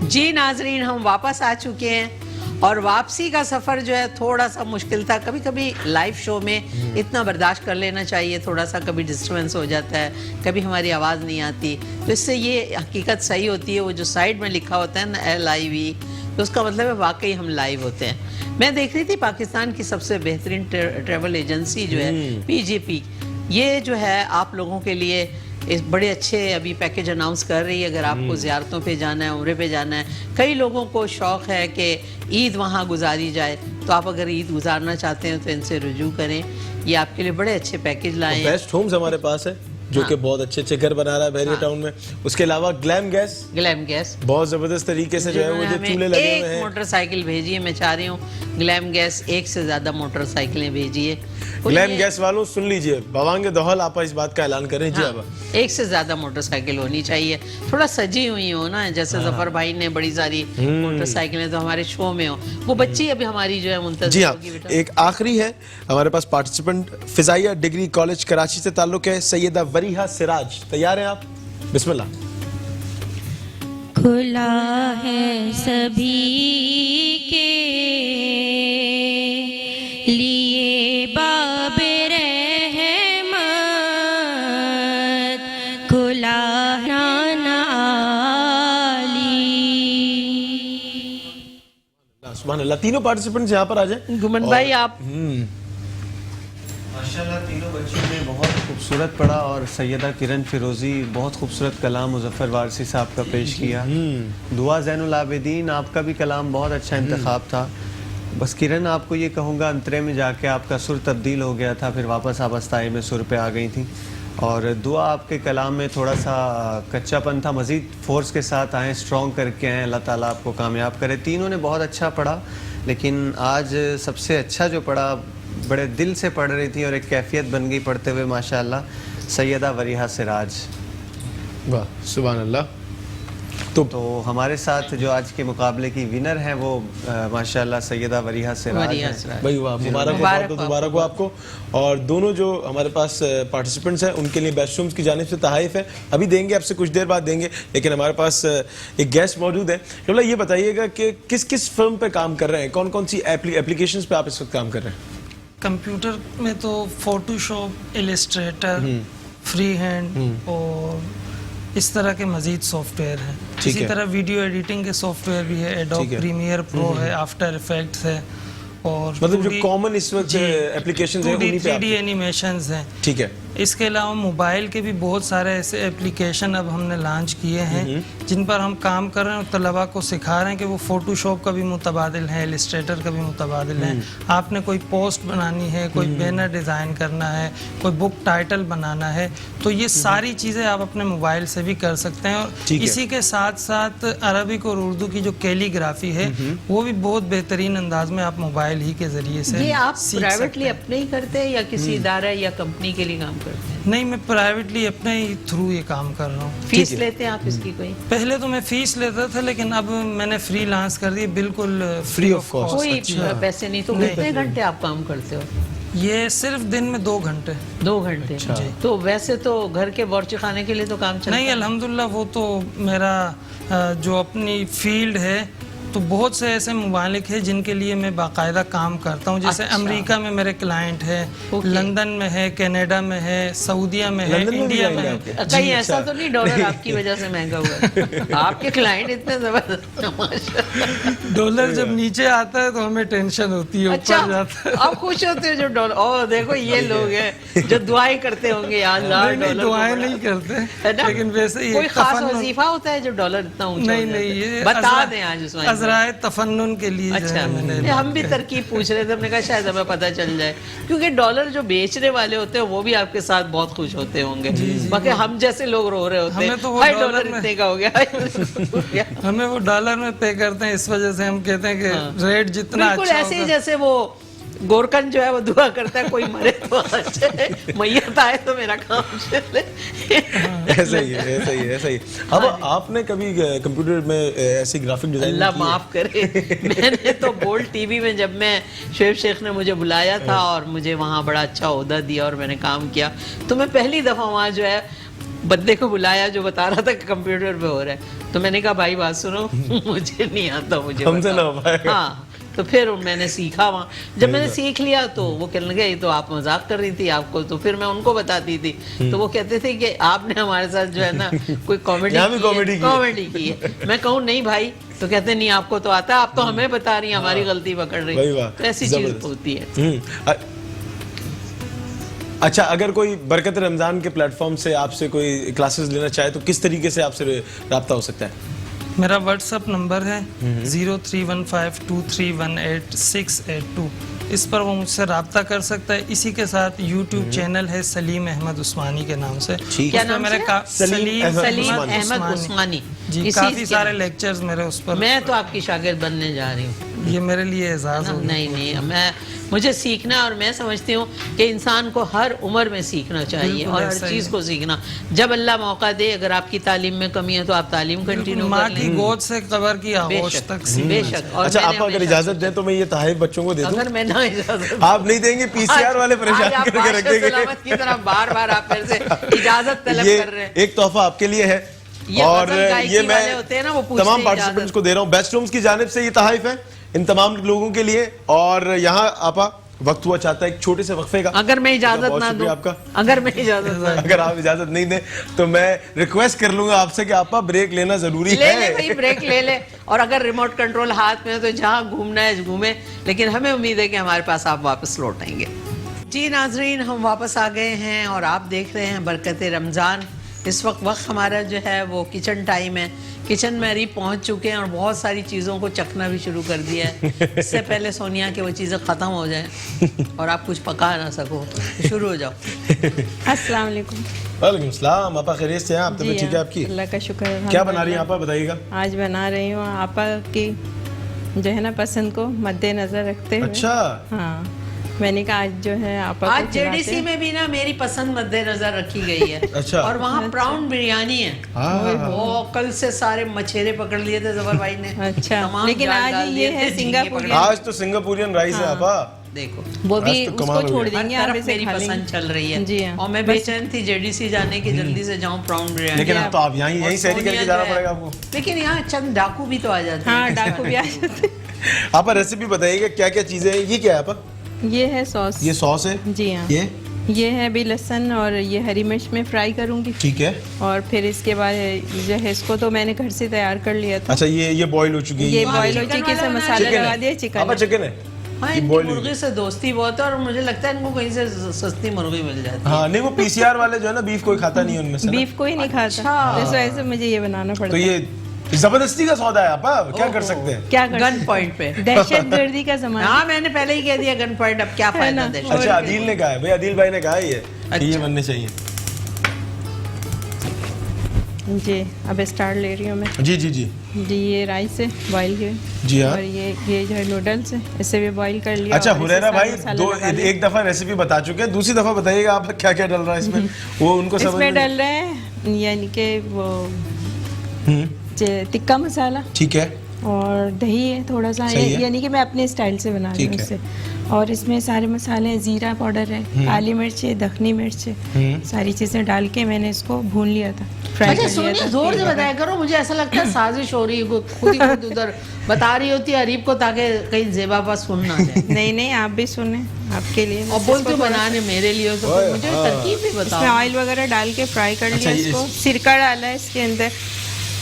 جی ناظرین، ہم واپس آ چکے ہیں اور واپسی کا سفر جو ہے تھوڑا سا مشکل تھا. کبھی کبھی لائیو شو میں اتنا برداشت کر لینا چاہیے، تھوڑا سا کبھی ڈسٹربنس ہو جاتا ہے، کبھی ہماری آواز نہیں آتی، تو اس سے یہ حقیقت صحیح ہوتی ہے. وہ جو سائڈ میں لکھا ہوتا ہے نا LIVE، تو اس کا مطلب ہے واقعی ہم لائیو ہوتے ہیں. میں دیکھ رہی تھی پاکستان کی سب سے بہترین ٹریول ایجنسی جو ہے PJP، یہ جو ہے آپ لوگوں کے لیے بڑے اچھے ابھی پیکیج اناؤنس کر رہی ہے. اگر آپ کو زیارتوں پہ جانا ہے، عمرے پہ جانا ہے، کئی لوگوں کو شوق ہے کہ عید وہاں گزاری جائے، تو آپ اگر عید گزارنا چاہتے ہیں تو ان سے رجوع کریں. یہ آپ کے لیے بڑے اچھے پیکیج لائے ہیں. بیسٹ ہومز ہمارے پاس ہے جو کہ بہت اچھے اچھے گھر بنا رہا ہے بحریہ ٹاؤن میں. اس کے علاوہ گلیم گیس بہت زبردست طریقے سے جو ہے وہ جو چولہے لگے ہوئے ہیں. ایک موٹر سائیکل بھیجی ہے، میں چاہ رہی ہوں گلیم گیس ایک سے زیادہ موٹر سائیکلیں بھیجیے. گلیم گیس والوں سن لیجئے، بوانگ دہل آپ اس بات کا اعلان کریں. جی اب ایک سے زیادہ موٹر سائیکل ہونی چاہیے، تھوڑا سجی ہوئی ہو نا، جیسے ظفر بھائی نے بڑی ساری موٹر سائیکلیں تو ہمارے شو میں ہو. وہ بچی ابھی ہماری جو ہے منتظر جی ہاں. ہوگی بیٹا. ایک آخری ہے ہمارے پاس پارٹیسپنٹ، فضائیہ ڈگری کالج کراچی سے تعلق ہے، سیدہ وریحہ سراج. تیار ہیں آپ؟ بسم اللہ. کھلا ہے سبھی کے لیے باب رحمت، کھلا نانا علی. سبحان اللہ. تینوں پارٹیسپنٹس یہاں پر آ جائیں. گمن بھائی آپ ماشاءاللہ تینوں بچوں نے بہت خوبصورت پڑھا، اور سیدہ کرن فیروزی بہت خوبصورت کلام مظفر وارثی صاحب کا پیش کیا. دعا زین العابدین آپ کا بھی کلام بہت اچھا انتخاب تھا. بس کرن آپ کو یہ کہوں گا، انترے میں جا کے آپ کا سر تبدیل ہو گیا تھا، پھر واپس آپ استائی میں سر پہ آ گئی تھیں. اور دعا آپ کے کلام میں تھوڑا سا کچا پن تھا، مزید فورس کے ساتھ آئیں، اسٹرانگ کر کے آئیں. اللہ تعالیٰ آپ کو کامیاب کرے. تینوں نے بہت اچھا پڑھا، لیکن آج سب سے اچھا جو پڑھا، بڑے دل سے پڑھ رہی تھی اور ایک کیفیت بن گئی پڑھتے ہوئے ماشاءاللہ، سیدہ وریحہ سراج. واہ سبحان اللہ. تو ہمارے ساتھ جو آج کے مقابلے کی ونر ہیں وہ ماشاءاللہ سیدہ وریحہ سراج ہیں. بھائی واہ، مبارک ہو آپ کو. اور دونوں جو ہمارے پاس پارٹیسپنٹس ہیں ان کے لیے بیسٹ ہومز کی جانب سے تحائف ہے، ابھی دیں گے، آپ سے کچھ دیر بعد دیں گے. لیکن ہمارے پاس ایک گیسٹ موجود ہے. یہ بتائیے گا کہ کس کس فرم پہ کام کر رہے ہیں، کون کون سی ایپلیکیشنز پہ آپ اس وقت کام کر رہے ہیں؟ کمپیوٹر میں تو photo shop, illustrator, free hand اور اس طرح کے مزید سافٹ ویئر ہیں. اسی طرح ویڈیو ایڈیٹنگ کے سافٹ ویئر بھی ہے، ایڈوب پریمیئر پرو ہے، آفٹر افیکٹس ہے، اور مطلب جو کامن اس وقت ایپلیکیشنز ہیں انہی پہ 3D اینیمیشنز ہیں. ٹھیک ہے. اس کے علاوہ موبائل کے بھی بہت سارے ایسے ایپلیکیشن اب ہم نے لانچ کیے ہیں جن پر ہم کام کر رہے ہیں اور طلباء کو سکھا رہے ہیں کہ وہ فوٹو شاپ کا بھی متبادل ہے، السٹریٹر کا بھی متبادل ہے. آپ نے کوئی پوسٹ بنانی ہے، کوئی بینر ڈیزائن کرنا ہے، کوئی بک ٹائٹل بنانا ہے، تو یہ ساری چیزیں آپ اپنے موبائل سے بھی کر سکتے ہیں. اور اسی کے ساتھ ساتھ عربک اور اردو کی جو کیلی گرافی ہے وہ بھی بہت بہترین انداز میں آپ موبائل ہی کے ذریعے سے یہ آپ پرائیویٹلی اپنے ہی کرتے ہیں یا کسی ادارہ یا کمپنی کے لیے کام کرتے ہیں؟ نہیں، میں پرائیویٹلی اپنے ہی تھرو یہ کام کر رہا ہوں. فیس لیتے ہیں آپ اس کی کوئی؟ پہلے تو میں فیس لیتا تھا، لیکن اب میں نے فری لانس کر دی، بالکل فری آف کاسٹ. کوئی پیسے نہیں. تو کتنے گھنٹے آپ کام کرتے ہو؟ یہ صرف دن میں 2 گھنٹے. 2 گھنٹے. تو ویسے تو گھر کے باورچی خانے کے لیے تو کام چلتا نہیں، الحمدللہ وہ تو میرا جو اپنی فیلڈ ہے، تو بہت سے ایسے ممالک ہیں جن کے لیے میں باقاعدہ کام کرتا ہوں. جیسے امریکہ میں میرے کلائنٹ ہے، لندن میں ہے، کینیڈا میں ہے، سعودیہ میں ہے، انڈیا میں ہے. کہیں ایسا تو نہیں ڈالر آپ کی وجہ سے مہنگا ہوا؟ آپ کے کلائنٹ اتنے زبردست. ڈالر جب نیچے آتا ہے تو ہمیں ٹینشن ہوتی ہے، اوپر جاتا ہے. آپ خوش ہوتے ہو جو ڈالر؟ اوہ دیکھو یہ لوگ ہیں جو دعائیں کرتے ہوں گے، یا اللہ ڈالر. دعائیں نہیں کرتے، لیکن ویسے کوئی خاص وظیفہ ہوتا ہے جو ڈالر اتنا اونچا؟ نہیں، یہ بتا دیں آج اس میں عذرائے تفنن کے لیے. اچھا، ہم بھی ترکیب پوچھ رہے تھے، ہم نے کہا شاید ہمیں پتہ چل جائے، کیونکہ ڈالر جو بیچنے والے ہوتے ہیں وہ بھی آپ کے ساتھ بہت خوش ہوتے ہوں گے. باقی ہم جیسے لوگ رو رہے ہوتے ہیں ہائی ڈالر اتنے کا ہو گیا. ہمیں وہ ڈالر میں پے کرتے ہیں، اس وجہ سے ہم کہتے ہیں کہ ریٹ جتنا بالکل ایسے ہی جیسے وہ گورکن جو ہے وہ دعا کرتا ہے کوئی مرے تو اچھے، میت آئے تو میرا کام چلے. ایسا ہی ہے، ایسا ہی ہے، ایسا ہی. اب آپ نے کبھی کمپیوٹر میں ایسی گرافک ڈیزائن؟ اللہ معاف کرے، میں نے تو گولڈ ٹی وی میں جب میں شعیب شیخ نے مجھے بلایا تھا اور مجھے وہاں بڑا اچھا عہدہ دیا اور میں نے کام کیا، تو میں پہلی دفعہ وہاں جو ہے बंदे को बुलाया जो बता रहा था कि कंप्यूटर पे हो रहा है, तो मैंने कहा भाई बात सुनो मुझे नहीं आता, मुझे हमसे बताओ। ना हो पाएगा। हाँ, तो फिर मैंने सीखा वहाँ। जब मैंने सीख लिया तो वो कहने लगे ये तो आप मजाक कर रही थी आपको, तो फिर मैं उनको बताती थी, तो वो कहते थे कि आपने हमारे साथ जो है ना कोई यहाँ भी कॉमेडी की है। मैं कहूँ नहीं भाई, तो कहते नहीं आपको तो आता है, आप तो हमें बता रही हैं, हमारी गलती पकड़ रही वही है। बात, तो ऐसी चीज जबरदस्त। होती है। अच्छा, अगर कोई बरकत रमज़ान के प्लेटफॉर्म से आपसे कोई क्लासेस लेना चाहे तो किस तरीके से आपसे रब्ता हो सकता है? मेरा व्हाट्सअप नंबर है 031523188682। इस पर वो मुझसे रब्ता कर सकता है। इसी के साथ यूट्यूब चैनल है सलीम अहमद उस्मानी के नाम से। ठीक क्या उस पर नाम मेरे से? सलीम अहमद उस्मानी। जी, इसी काफी के- सारे लेक्चर्स मेरे उस पर। मैं तो आपकी शागिर्द बनने जा रही हूँ। ये मेरे लिए एजाज हो। नहीं, मुझे सीखना, और मैं समझती हूँ कि इंसान को हर उम्र में सीखना चाहिए बिल्कुल और हर ऐसा ही चीज़ है। को सीखना। जब अल्लाह मौका दे, अगर आपकी तालीम में कमी है तो आप तालीम कंटिन्यू माँ कर की लें। गोद से कबर की आगोश बेशक, तक बेशक। और अच्छा, मैंने आप अगर हमेशा इजाजत दें तो मैं ये तहफ़ बच्चों को दे दूं। अगर मैं ना इजाजत आप नहीं देंगे, पीसीआर वाले परेशान करके रख देंगे। सलामत की तरफ बार-बार आप मेरे से इजाजत तलब ये कर रहे हैं। एक तोहफा आपके लिए है ये और गजल गायकी ये वाले होते हैं ना, वो मैं पूछते तमाम हैं पार्टिसिपेंट्स इजाजत। को दे रहा हूँ। बेस्ट रूम्स की जानिब से ये तहफ़ है इन तमाम लोगों के लिए। और यहाँ आपा वक्त हुआ चाहता है एक छोटे से वक्फे का। अगर मैं इजाजत बहुत ना दूं, शुक्रिया आपका। अगर मैं इजाजत ना दूं। अगर आप इजाजत नहीं दें तो मैं रिक्वेस्ट कर लूंगा आपसे कि आपा ब्रेक लेना जरूरी ले है। ले भाई, ब्रेक ले ले। और अगर रिमोट कंट्रोल हाथ में है तो जहाँ घूमना है घूमे, लेकिन हमें उम्मीद है कि हमारे पास आप वापस लौट आएंगे। जी नाजरीन, हम वापस आ गए हैं और आप देख रहे हैं बरकत रमज़ान। इस वक्त हमारा जो है वो किचन टाइम है। किचन में अरीब पहुंच चुके हैं और बहुत सारी चीज़ों को चखना भी शुरू कर दिया है। इससे पहले सोनिया कि वो चीज़ें ख़त्म हो जाएं और आप कुछ पका ना सको, तो शुरू हो जाओ। अस्सलाम वालेकुम। वालेकुम सलाम। आपा खैरियत से हैं? आप तबीयत ठीक है आपकी? अल्लाह का शुक्र है। क्या बना रही हैं आपा, बताइएगा। आज बना रही हूँ आपा की जो है ना पसंद को मद्देनजर रखते हुए। अच्छा, हाँ, मैंने कहा आज जो है आपा आज को खिलाते जेडीसी हैं। में भी ना मेरी पसंद मद्देनजर रखी गई है। अच्छा। और वहाँ प्राउन बिरयानी है। हाँ। वो कल से सारे मछेरे पकड़ लिए थे जबर भाई ने। अच्छा, तमाम लेकिन जाल आज डाल ये दिए है थे, झींगे सिंगापुरी। पकड़- आज तो सिंगापुरियन राइस है आपा। देखो वो भी आज तो उसको कमाल हो छोड़ गया। देंगे, हर आप तरफ इसे मेरी खा पसंद लेंगे। चल रही है। जी हाँ। और मैं बस- बेचैन थी जेडीसी जाने की, जल्दी से जाऊं प्राउन बिरयानी। लेकिन अब तो आप यहीं सैरी करके जाना पड़ेगा आपको। लेकिन यहाँ चंद डाकू भी तो आ जाते हाँ, हैं। डाकू भी आ जाते आपा रेसिपी बताइएगा, क्या क्या चीजें हैं। ये क्या है आपा? हैं। ये है सॉस। ये सॉस है। जी हाँ। ये है अभी लहसुन और ये हरी मिर्च में फ्राई करूंगी। ठीक है। और फिर इसके बाद जो है इसको तो मैंने घर से तैयार कर लिया था। अच्छा, ये बॉईल हो चुकी है। ये वाह, बॉयल हो चिकन चुकी है, वाला बना मसाला चिकन लगा है। दिया, चिकन आपा है। चिकन है। हाँ, ये इनकी boil हुई। मुर्गी से दोस्ती बहुत है और मुझे लगता है इनको कहीं से सस्ती मुर्गी मिल जाती है। हाँ, नहीं वो पीसीआर वाले जो है ना, बीफ कोई खाता नहीं है उनमें से ना। बीफ कोई नहीं खाता, अच्छा। तो इस वजह से मुझे ये बनाना तो पड़ता है। ये जबरदस्ती का सौदा है आपा, क्या कर सकते हैं। क्या कर गन पॉइंट पे। दहशत गर्दी का जमाना। हाँ, मैंने पहले ही कह दिया गन पॉइंट, अब क्या फायदा ना। देश। अच्छा, आदिल ने कहा है भाई, आदिल भाई ने कहा है ये कि ये अच्छा। बनने चाहिए। जी, अब स्टार्ट ले रही हूँ मैं। जी जी जी जी, ये राइस है बॉईल के। जी हाँ। और ये जो है नूडल्स है, इसे भी बॉईल कर लिया। अच्छा और इसे हुरैरा सारा भाई, मसाला दो लगा लिया। एक दफा रेसिपी बता चुके हैं, दूसरी दफा बताइएगा आप क्या क्या डल रहा है इसमें, वो उनको समझ इसमें में- डल रहे हैं यानी कि वो हम्म, टिक्का मसाला ठीक है। और दही है थोड़ा सा, सही है। यानी कि मैं अपने स्टाइल से बना रही हूँ ठीक है। उससे। और इसमें सारे मसाले हैं, जीरा पाउडर है, काली मिर्च है, दखनी मिर्च है, सारी चीज़ें डाल के मैंने इसको भून लिया था, फ्राई अच्छा कर लिया सोनिया, था। जोर से बताया करो, मुझे ऐसा लगता है साजिश हो रही है, खुद ही खुद उधर बता रही होती है अरीब को ताकि कहीं जेबा पास सुन ना जाए। नहीं नहीं, आप भी सुने, आपके लिए और बोलते हो बनाने मेरे लिए हो, तो फिर मुझे हाँ। तरकीब भी इसमें बताओ। ऑयल वगैरह डाल के फ्राई कर अच्छा, लिया ये इसको। सिरका डाला है इसके अंदर,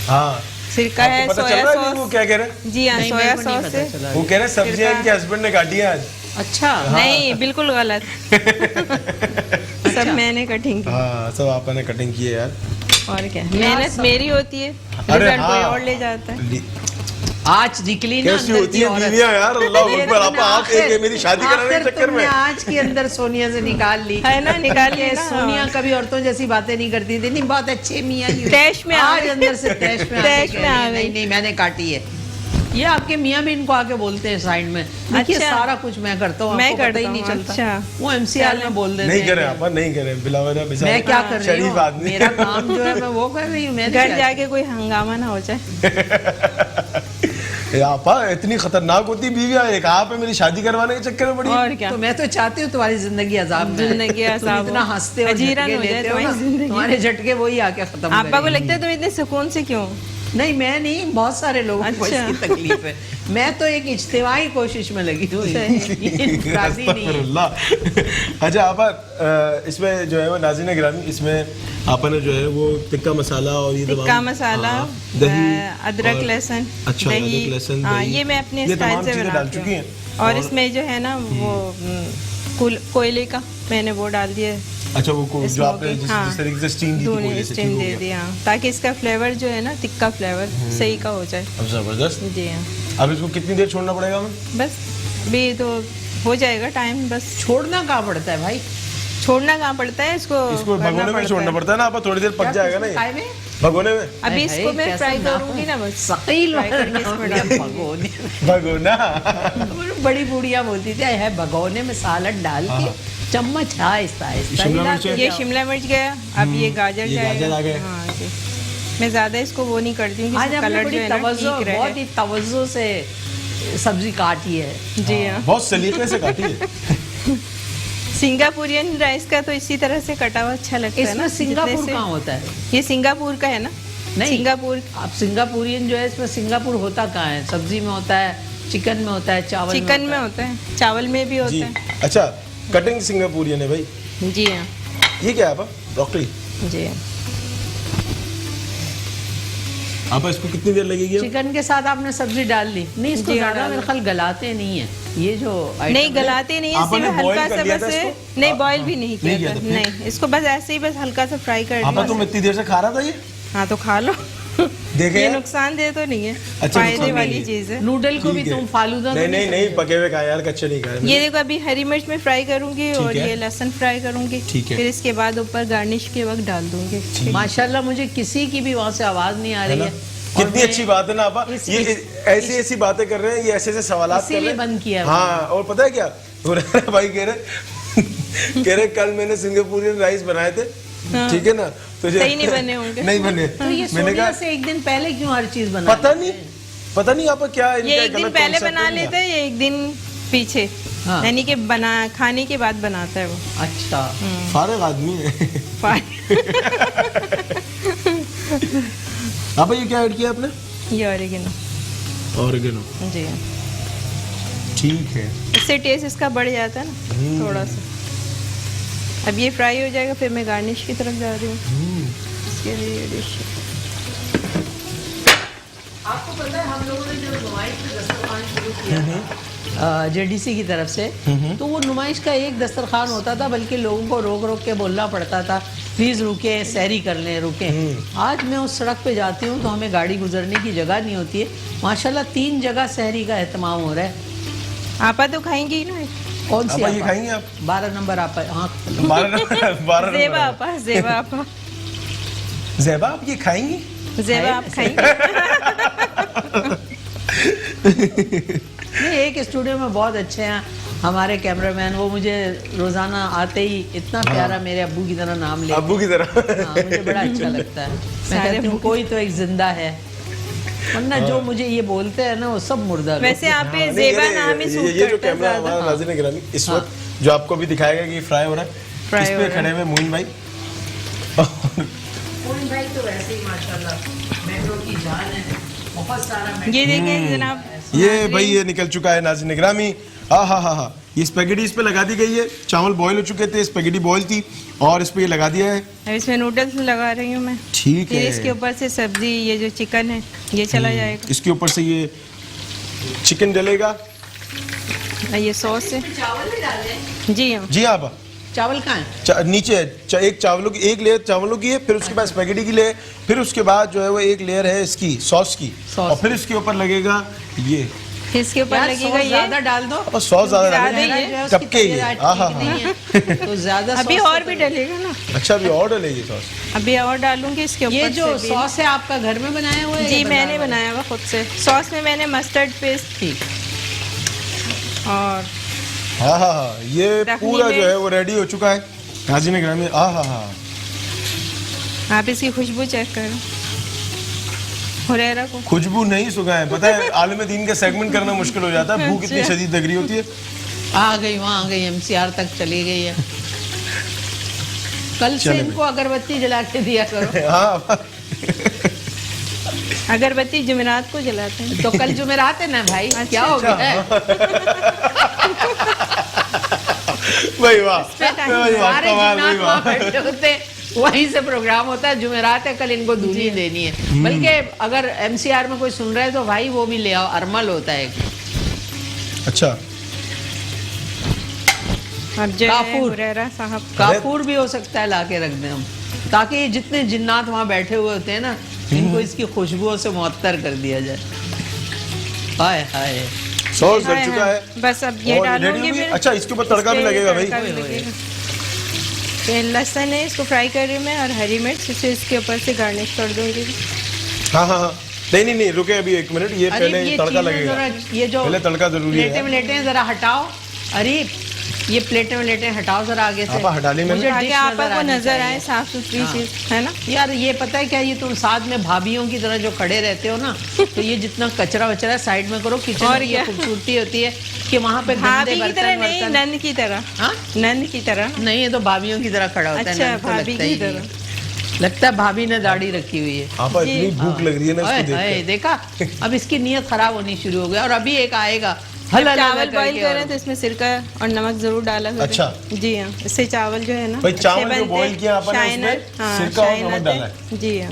हाँ, सिरका है, आपको पता चल सोया रहा है कि वो सॉस। क्या कह रहे हैं? जी हाँ, नहीं, सोया मेरे को नहीं सॉस पता है। चला। वो कह रहे हैं सब्जियां सिरका- इनके हस्बैंड ने काटी हैं आज। अच्छा, नहीं, बिल्कुल गलत। सब मैंने कटिंग की। हाँ, सब आपने कटिंग की है यार। और क्या, मेहनत मेरी होती है, रिजल्ट कोई और ले जाता है। आज निकली ना कैसी अंदर होती की है औरत। बीवियां यार, अल्लाह ये अकबर। तुमने आपा आप आखिर- एक मेरी शादी कराने के आखिर चक्कर में तुमने आज के अंदर सोनिया से निकाल ली है ना, निकाल लिया ना। सोनिया कभी औरतों जैसी बातें नहीं करती थी। नहीं, बहुत अच्छे मियां नहीं हुए। तैश में आ आज गई। अंदर से तैश में तैश आके में कह आ रही है, गई। नहीं नहीं मैंने काटी है। ये आपके मियां भी इनको आके बोलते हैं साइड में, देखिए अच्छा। सारा कुछ मैं करता हूँ, मैं आपको पता करता ही नहीं हूँ, चलता। अच्छा। वो एमसीआर में बोल देते नहीं हैं। करे आपा, नहीं करे बिलावजा बेचारे। मैं क्या कर रही शरीफ हूँ, आदमी। मेरा काम जो है मैं वो कर रही हूँ। मैंने घर क्या- जाके कोई हंगामा ना हो जाए। आपा इतनी खतरनाक होती बीवियां, एक आप है मेरी शादी करवाने के चक्कर में पड़ी। और क्या, तो मैं तो चाहती हूँ तुम्हारी जिंदगी अजाब में, जिंदगी अजाब तुम इतना हो, हंसते हो, अजीरन झटके हो जाए लेते हो तुम्हारी ना, जिंदगी। तुम्हारे झटके वही आके खत्म आपा को करेंगे। लगता है तुम इतने सुकून से क्यों? नहीं, मैं नहीं, बहुत सारे लोगों को अच्छा। इसकी तकलीफ है। मैं तो एक इज्तिमाई कोशिश में लगी हूँ, इनफरादी नहीं। अस्तगफिरुल्लाह। अच्छा आपा, इसमें जो है वो नाज़रीन गिरामी, इसमें आपा ने जो है वो टिक्का मसाला और ये टिक्का मसाला, अदरक लहसुन, अच्छा, दही, अदरक लहसुन, हाँ, दही, ये मैं अपने ये स्टाइल तमाम से चीज़ें डाल बनाती चुकी हूँ। हैं। और इसमें जो है ना वो कोयले का मैंने वो डाल दिया, अच्छा, वो जो आपने जिस हाँ, तरीके से स्टीम दी थी कोयले से, स्टीम ठीक हो दे गया। दिया, ताकि इसका फ्लेवर जो है ना, तिक्का फ्लेवर सही का हो जाए। अब जबरदस्त। जी हाँ, अब इसको कितनी देर छोड़ना पड़ेगा हमें? बस भी तो हो जाएगा टाइम, बस छोड़ना कहाँ पड़ता है भाई? छोड़ना कहाँ पड़ता है इसको करना भगोने में पड़ता छोड़ना है। पड़ता है ना आपा, थोड़ी देर पक क्या जाएगा ना कुछ खाए ये में? भगोने में। अभी हाय इसको हाय, मैं कैसा फ्राई नाम करूंगी ना, बस सकील फ्राई वाला करके इसमें नाम डाल दिया, दूंगी। भगोने। भगोना। बड़ी बुढ़िया बोलती थी, है भगोने में सालन डाल के चम्मच आहिस्ता आहिस्ता शिमला हिला मिर्च के है? ये जाओ। शिमला मिर्च गया, अब ये गाजर ये गाजर आ गए। हाँ जी, मैं ज्यादा इसको वो नहीं करती हूँ, आज हमने कलर जो बड़ी है ना तवज्जो, ठीक बहुत रहे। ही तवज्जो से सब्जी काटी है। जी हाँ, बहुत सलीके से काटी है। सिंगापुरियन राइस का तो इसी तरह से कटा हुआ अच्छा लगता है ना। इसमें सिंगापुर जितने से- कहाँ होता है? ये सिंगापुर का है ना, नहीं, सिंगापुर, आप सिंगापुरियन जो है, इसमें सिंगापुर होता कहाँ है? सब्जी में होता है, चिकन में होता है, चावल चिकन में में होता है, चावल में भी जी, होता है। अच्छा, कटिंग सिंगापुरियन है भाई। जी हाँ, ये क्या है आपा? ब्रोकली। जी हाँ। आपा इसको कितनी देर लगेगी अब? चिकन के साथ आपने सब्जी डाल ली? नहीं, इसको जी, ज्यादा डाल मेरे ख्याल गलाते नहीं है ये जो item नहीं है। गलाते नहीं है, आपने सिर्फ boil हल्का कर सा लिया बस था है, इसको? नहीं बॉईल भी नहीं नहीं किया किया था, था फिर? नहीं, इसको बस ऐसे ही बस हल्का सा फ्राई कर आपा दिया। तुम इतनी देर से खा रहा था ये? हाँ तो खा लो, देखे ये यार? नुकसान दे तो नहीं है, अच्छा, फायदे नुकसान वाली नहीं है। चीज है। नूडल को भी ठीक है। तुम फालूदा नहीं तो नहीं नहीं, पके हुए खाए यार, कच्चे नहीं खाए ये मैंने। देखो अभी हरी मिर्च में फ्राई करूंगी और है। ये लहसुन फ्राई करूंगी, ठीक है। फिर इसके बाद ऊपर गार्निश के वक्त डाल दूंगी। माशाल्लाह, मुझे किसी की भी वहाँ से आवाज नहीं आ रही है। और कितनी मैं अच्छी बात है ना आपा, ये ऐसी ऐसी बातें कर रहे हैं, ये ऐसे ऐसे सवालात कर रहे इसीलिए हैं। बंद किया है हाँ, और पता है क्या भाई कह रहे कल मैंने सिंगापुरियन राइस बनाए थे, ठीक है ना, तो सही नहीं बने होंगे। नहीं बने। तो ये मैंने सोनिया कहा से एक दिन पहले क्यों हर चीज बना पता नहीं आपा क्या ये इनका एक दिन गलत पहले concept बना है इनका। लेते हैं, ये एक दिन पीछे, हाँ। यानी कि बना खाने के बाद बनाता है वो। अच्छा, फारिग आदमी है। आपा ये क्या ऐड किया आपने? ये ऑरिगेनो, ऑरिगेनो। जी हाँ, ठीक है। इससे टेस्ट इसका बढ़ जाता है ना थोड़ा सा। अब ये फ्राई हो जाएगा, फिर मैं गार्निश की तरफ जा रही हूँ। इसके लिए ये डिश आपको पता है हम लोगों ने जब नुमाइश में दस्तरखान शुरू किया जेडीसी की तरफ से, तो वो नुमाइश का एक दस्तरखान होता था, बल्कि लोगों को रोक रोक के बोलना पड़ता था, प्लीज रुके, सैरी कर लें, रुके। आज मैं उस सड़क पे जाती हूँ तो हमें गाड़ी गुजरने की जगह नहीं होती है। माशाल्लाह 3 जगह सहरी का एहतमाम हो रहा है। आपा तो खाएंगी ही ना। कौन सी आपा ये आपा? खाएंगे आप? 12 नंबर आपा। हाँ, 12 ज़ेबा आपा, ज़ेबा आपा, ज़ेबा आप ये खाएंगी? ज़ेबा आप खाएंगे? नहीं, एक स्टूडियो में बहुत अच्छे हैं हमारे कैमरामैन, वो मुझे रोजाना आते ही इतना प्यारा मेरे अब्बू की तरह नाम लेते अब्बू की तरह। हाँ, मुझे बड़ा अच्छा लगता है। मैं सारे कहती हूँ कोई तो एक जिंदा है, वरना जो मुझे ये बोलते हैं ना वो सब मुर्दा लोग। वैसे आप पे नहीं, ज़ेबा नाम ही ये सूट जो करता है कैमरा ज़्यादा। हमारा नाज़रीन गिरामी इस वक्त जो आपको भी दिखाएगा कि फ्राई हो रहा है, फ्राई इस हो पे रहा है। खड़े हुए मोइन भाई। मोइन भाई तो वैसे ही माशाल्लाह मैंगो की जान है, बहुत सारा ये देखें जनाब, ये भाई ये निकल चुका है नाज़रीन गिरामी। हा ये स्पेगेटी इस पे लगा दी गई है, चावल बॉईल हो चुके थे, स्पेगेटी बॉईल थी और इस पे ये लगा दिया है। अब इसमें नूडल्स लगा रही हूँ मैं, ठीक फिर है। इसके ऊपर से सब्जी, ये जो चिकन है ये चला जाएगा, इसके ऊपर से ये चिकन डलेगा। और ये सॉस है। चावल भी डाले? जी हाँ, जी हाँ बा, चावल कहाँ है? नीचे है एक चावलों की, एक लेयर चावलों की है, फिर उसके बाद स्पेगेटी की लेयर, फिर उसके बाद जो है वो एक लेयर है इसकी सॉस की, सॉस और फिर इसके ऊपर लगेगा ये। फिर इसके ऊपर यार, लगेगा सॉस ये। ज्यादा डाल दो। अब सॉस ज्यादा ज्यादा डालेंगे। ही मेरा जो है उसकी कब के ये? तबीयत हाँ, ठीक हाँ, नहीं है, तो ज्यादा अभी सॉस और से भी तो- डलेगा ना, अच्छा अभी और डलेगी सॉस। अभी और डालूंगी इसके ऊपर ये जो से भी। सॉस है आपका घर में बनाया हुआ है? जी या मैंने बाजार वाला? बनाया हुआ खुद से। सॉस में मैंने मस्टर्ड पेस्ट ठीक। और हाँ ये दखनी पूरा में- जो है वो रेडी हो चुका है नाज़रीन गिरामी। आप इसकी खुशबू चेक करो, हुरैरा को। खुशबू नहीं सुखाएं, पता है आलम दीन का सेगमेंट करना मुश्किल हो जाता है, भूख इतनी शदीद लग रही होती है। आ गई, वहाँ आ गई, MCR तक चली गई है। कल से इनको अगरबत्ती जला के दिया करो। हाँ अगरबत्ती जुमेरात को जलाते हैं। तो कल जुमेरात है ना भाई, क्या हो गया है? भाई वाह, सारे जिन्नात वहाँ बैठे होते हैं, वहीं से प्रोग्राम होता है। जुमेरात है, कल इनको दूल्ही देनी है। बल्कि अगर MCR में कोई सुन रहा है तो भाई वो भी ले आओ, अरमल होता है एक। अच्छा, अब जो है काफूर। हुरैरा साहब काफूर भी हो सकता है, ला के रख दें हम, ताकि जितने जिन्नात वहाँ बैठे हुए होते हैं ना, इनको इसकी खुशबुओं से मुअत्तर कर दिया जाए। हाय हाय, सॉस डल चुका है। बस अब ये और डालूंगी ready फिर। होगी? अच्छा, इसके ऊपर तड़का भी इस पे लगेगा भाई? तड़का भी लगेगा। ये लहसुन है, इसको फ्राई कर रही हूँ मैं, और हरी मिर्च इसे इसके ऊपर से गार्निश कर दूंगी। हाँ हाँ हाँ, नहीं नहीं नहीं, रुके अभी एक मिनट, ये अरे पहले ये तड़का चीजें लगेगा। जरा, ये जो पहले तड़का जरूरी प्लेटें है। में लेटे हैं जरा हटाओ। अरे ये प्लेटें में लेटे हैं, हटाओ जरा आगे से। आपा हटा ली मैंने। मुझे ताकि डिश आपको आनी नजर चाहिए। आए साफ सुथरी हाँ। चीज, है ना। यार ये पता है क्या, ये तुम साथ में भाभीियों की तरह जो खड़े रहते हो ना, तो ये जितना कचरा वचरा साइड में करो, किचन और की क्या? खूबसूरती होती है कि वहाँ पे गंदे भाभी की तरह बर्तन नहीं, वर्तन। नंद की तरह। हाँ? नंद की तरह। नहीं, ये तो भाभीियों की तरह खड़ा होता है। अच्छा, नंद तो भाभी लगता की ही नहीं है। लगता है भाभी ने दाढ़ी रखी हुई है। आपा इतनी भूख लग रही है ना हाय इसको हाय, देख देखा, अब इसकी नीयत खराब होनी शुरू हो गई। और अभी एक आएगा हल हल चावल करके बॉईल और- करें तो इसमें सिरका और नमक जरूर डाला करें। अच्छा। जी हाँ, इससे चावल जो है ना भाई अच्छे चावल जो बनते बॉईल हैं। किया आपने शाइनर, उसमें हाँ, सिरका और शाइनर नमक थे। डाला है। जी हाँ,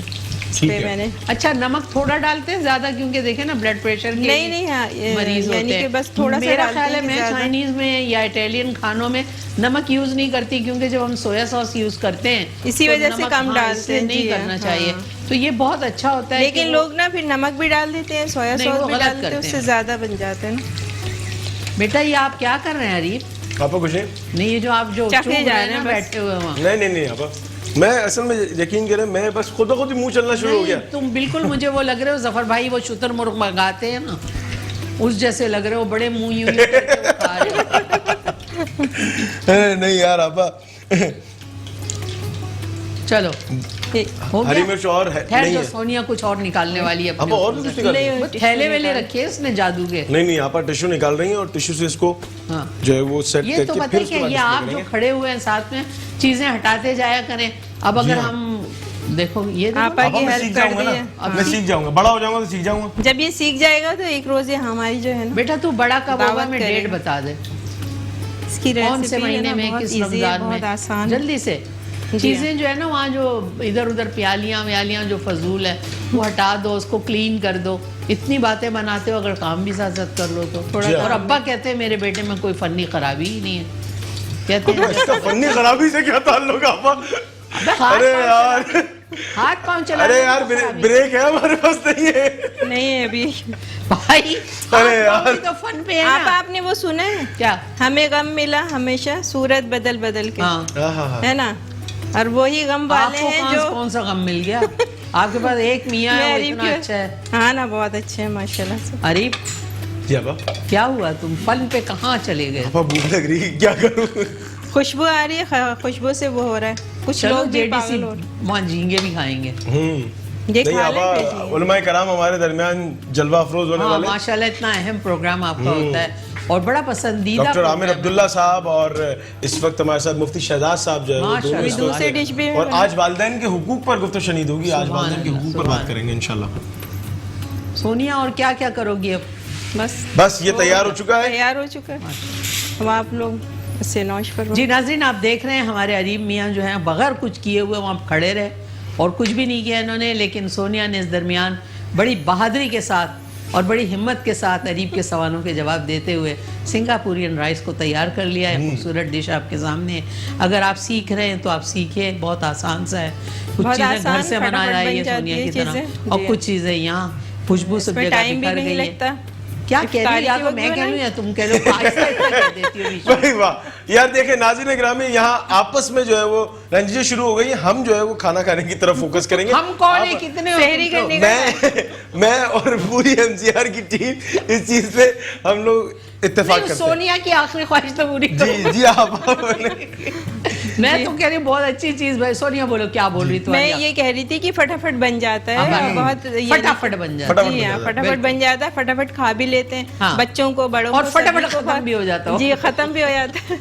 इस ठीक पे है। मैंने अच्छा, नमक थोड़ा डालते हैं ज्यादा, क्योंकि देखे ना ब्लड प्रेशर के नहीं नहीं, हाँ, मरीज होते यानी कि हैं। बस थोड़ा सा मेरा डालते ख्याल है हैं मैं ज़्यादा। चाइनीज में या इटालियन खानों में नमक यूज नहीं करती, क्योंकि जब हम सोया सॉस यूज करते हैं इसी तो वजह से नमक, कम हाँ, डालते इसलिए हैं, नहीं जी, करना हाँ। चाहिए। तो ये बहुत अच्छा होता है। लेकिन कि लोग ना फिर नमक भी डाल देते हैं, सोया नहीं, सॉस वो भी गलत डाल देते हैं, करते उससे हैं। ज्यादा बन जाते हैं ना। बेटा ये आप क्या कर रहे हैं अरीफ? आपा कुछ नहीं, नहीं, ये जो आप जो चखे चूम जा रहे रहे हैं हैं ना बस। बैठे हुए वहाँ, नहीं नहीं नहीं आपा, मैं असल में यकीन करें, मैं बस खुद ब खुद ही मुंह चलना शुरू हो नहीं, गया। तुम बिल्कुल मुझे वो लग रहे हो जफर भाई, वो शुतुरमुर्ग मंगाते हैं ना, उस जैसे लग रहे हो, बड़े मुंह यूं यूं करके वो खा रहे हो। नहीं यार आपा, चलो ये- हो हरी गया। मिर्च और है ठहर नहीं जो, है। सोनिया कुछ और निकालने वाली है अपने आपा और भी ऊपर कुछ से। निकाल नहीं, रही हैं? वो थैले वेले रखे हैं उसने जादू के। नहीं नहीं आपा टिश्यू निकाल रही हैं और टिश्यू से इसको हाँ। जो है वो सेट ये करके तो पता फिर है उसके क्या, बाद ये इसमें आप जो करेंगे। खड़े हुए हैं साथ में, चीजें हटाते जाया करें। अब अगर जी हाँ। हम देखो, ये देखो, आपा आपा की मैं हेल्प सीख कर जाऊंगा दी ना, है। अब मैं सीख जाऊंगा, बड़ा हो जाऊंगा तो सीख जाऊंगा। जब ये सीख जाएगा तो एक रोज ये हमारी जो है ना बेटा तू बड़ा कब होगा, दावत मैं डेट करेगा। बता दे, इसकी कौन से रेसिपी है महीने ना, में, बहुत किस easy है, रमजान बहुत में, आसान। जल्दी से जी चीजें जो है ना वहाँ जो इधर उधर प्यालियाँ व्यालियाँ जो फजूल है वो हटा दो, उसको क्लीन कर दो। इतनी बातें बनाते हो, अगर काम भी साथ साथ कर लो तो जी हाँ। और अब्बा कहते हैं मेरे बेटे में कोई फनी खराबी ही नहीं है, कहते हैं इसका फन्नी खराबी से क्या ताल्लुक आपा? हाथ अरे पाँव यार, हाथ पाँव चला अरे यार ब्रेक है हमारे पास, नहीं है नहीं है अभी। भाई, अरे हाथ पाँव यार। भी तो फन पे है आप ना। आपने वो सुना है, क्या? हमें गम मिला हमेशा सूरत बदल बदल के, हाँ, हाँ हाँ हाँ, है ना। और वही गम वाले आपको हैं जो कौन सा गम मिल गया? आपके पास एक मियाँ है, वो मेरी इतना भी- अच्छा है। हाँ ना, बहुत अच्छे हैं माशाल्लाह से। अरे जी आपा, क्या हुआ, तुम फन पे कहाँ चले गए? आपा भूख लग रही है, क्या करूं? खुशबू आ रही है, खुशबू से वो हो रहा है। कुछ चलो लोग भी जेडीसी पागल हो रहे हैं। वहाँ झींगे भी खाएंगे। ये नहीं खा लेंगे आपा, जी। उलमाए कराम हमारे दरमियान जलवा अफरोज होने हाँ वाले। माशाल्लाह, इतना अहम प्रोग्राम आपका होता है और बड़ा पसंदीदा डॉक्टर आमिर प्रोग्राम है। अब्दुल्ला साहब और इस वक्त हमारे साथ मुफ्ती शहजाद साहब जो है वो माशाल्लाह। दोनों इस वक्त दूसरी डिश भी है। और आज वालिदैन के हुकूक पर गुफ्तगू शनीद होगी, आज सुभान वालिदैन के अल्लाह, हुकूक पर सुभान बात करेंगे इंशाल्लाह। सोनिया, और क्या क्या करोगी अब? बस ये तैयार हो चुका है। तैयार हो चुका है, अब आप लोग इससे नौश करो। जी नाज़रीन, आप देख रहे हैं हमारे अरीब मियाँ जो हैं बगैर कुछ किए हुए वहाँ खड़े रहे और कुछ भी नहीं किया इन्होंने, लेकिन सोनिया ने इस दरमियान बड़ी बहादुरी के साथ और बड़ी हिम्मत के साथ अरीब के सवालों के जवाब देते हुए सिंगापुरियन राइस को तैयार कर लिया है। खूबसूरत डिश आपके सामने है। अगर आप सीख रहे हैं तो आप सीखिए, बहुत आसान सा है। कुछ बहुत चीज़ें घर आसान, से बनाया फटाफट है बन जाती सोनिया है की चीज़ें। तरह, और जी। कुछ चीज़ें यहाँ खुशबू सब इसमें जगह टाइम भी बिखर नहीं गई है। लगता। क्या कह रही हो, इफ्तारी या के तो वक्त मैं कह रही हूँ बनाए। या तुम कह रही हो, आहिस्ता आहिस्ता कह देती हो बीच में। भाई वाह यार, देखे नाज़रीन ग्रामी, यहाँ आपस में जो है वो रंजिशें शुरू हो गई। हम जो है वो खाना खाने की तरफ फोकस करेंगे। हम कौन है, आप- कितने हो शहरी तुम तो? करने का मैं और पूरी MCR की टीम इस चीज पे हम लोग इत्तेफाक नहीं, करते हैं। सोनिया की आखिरी ख्वाहिश तो पूरी जी जी आप میں تو کہہ رہی ہوں بہت اچھی چیز بھائی. سونیا بولو کیا بول رہی میں یہ کہہ رہی تھی کہ فٹافٹ بن جاتا ہے, بہت فٹافٹ بن جاتا ہے. جی ہاں, فٹافٹ بن جاتا ہے, فٹافٹ کھا بھی لیتے ہیں بچوں کو, بڑوں کو, اور فٹافٹ ختم بھی ہو جاتا ہے. جی ختم بھی ہو جاتا ہے,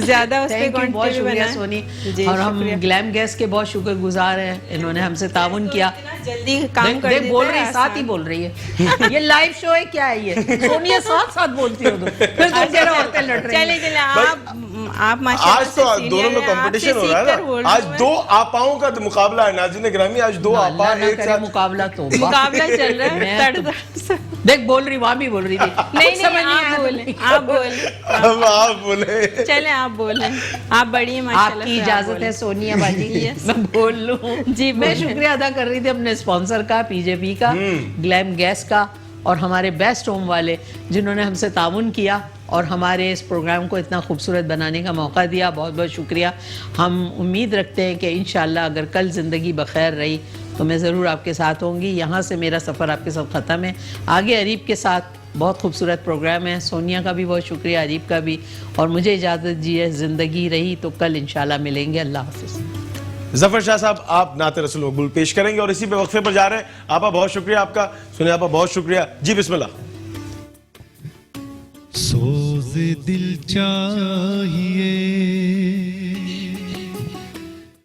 زیادہ اس پہ بہت کوانٹٹی شکریہ بنا. سونی. اور ہم گلیم گیس کے بہت شکر گزار ہیں, انہوں نے ہم سے تعاون کیا. جلدی کام کر بول رہی ہے, ساتھ ہی بول رہی ہے. یہ لائیو شو ہے کیا ہے یہ؟ سونیا ساتھ ساتھ بولتی ہو تو پھر تم کہہ رہے عورتیں لڑ رہی ہیں. چلے آپ آج تو دونوں میں کمپٹیشن ہو رہا ہے نا, آج دو آپاؤں کا مقابلہ ہے. ناظرین گرامی آج دو آپا ایک ساتھ مقابلہ تو مقابلہ چل رہا ہے. دیکھ بول رہی, وہاں بھی بول رہی تھی. نہیں آپ بولیں, چلیں آپ بولیں, آپ بڑی ہیں ماشاءاللہ. آپ کی اجازت ہے سونیا باجی میں بول لوں؟ جی میں شکریہ ادا کر رہی تھی اپنے اسپانسر کا, پی جے پی کا, گلیم گیس کا, اور ہمارے بیسٹ ہوم والے جنہوں نے ہم سے تعاون کیا اور ہمارے اس پروگرام کو اتنا خوبصورت بنانے کا موقع دیا. بہت بہت شکریہ. ہم امید رکھتے ہیں کہ انشاءاللہ اگر کل زندگی بخیر رہی تو میں ضرور آپ کے ساتھ ہوں گی. یہاں سے میرا سفر آپ کے ساتھ ختم ہے. آگے اریب کے ساتھ بہت خوبصورت پروگرام ہے. سونیا کا بھی بہت شکریہ, اریب کا بھی, اور مجھے اجازت دیجیے. زندگی رہی تو کل انشاءاللہ ملیں گے. اللہ حافظ. ظفر شاہ صاحب آپ نعت رسول مقبول پیش کریں گے اور اسی پہ وقفے پر جا رہے ہیں. آپا بہت شکریہ آپ کا. سنیں آپا بہت شکریہ. جی بسم اللہ. سوز دل چاہیے,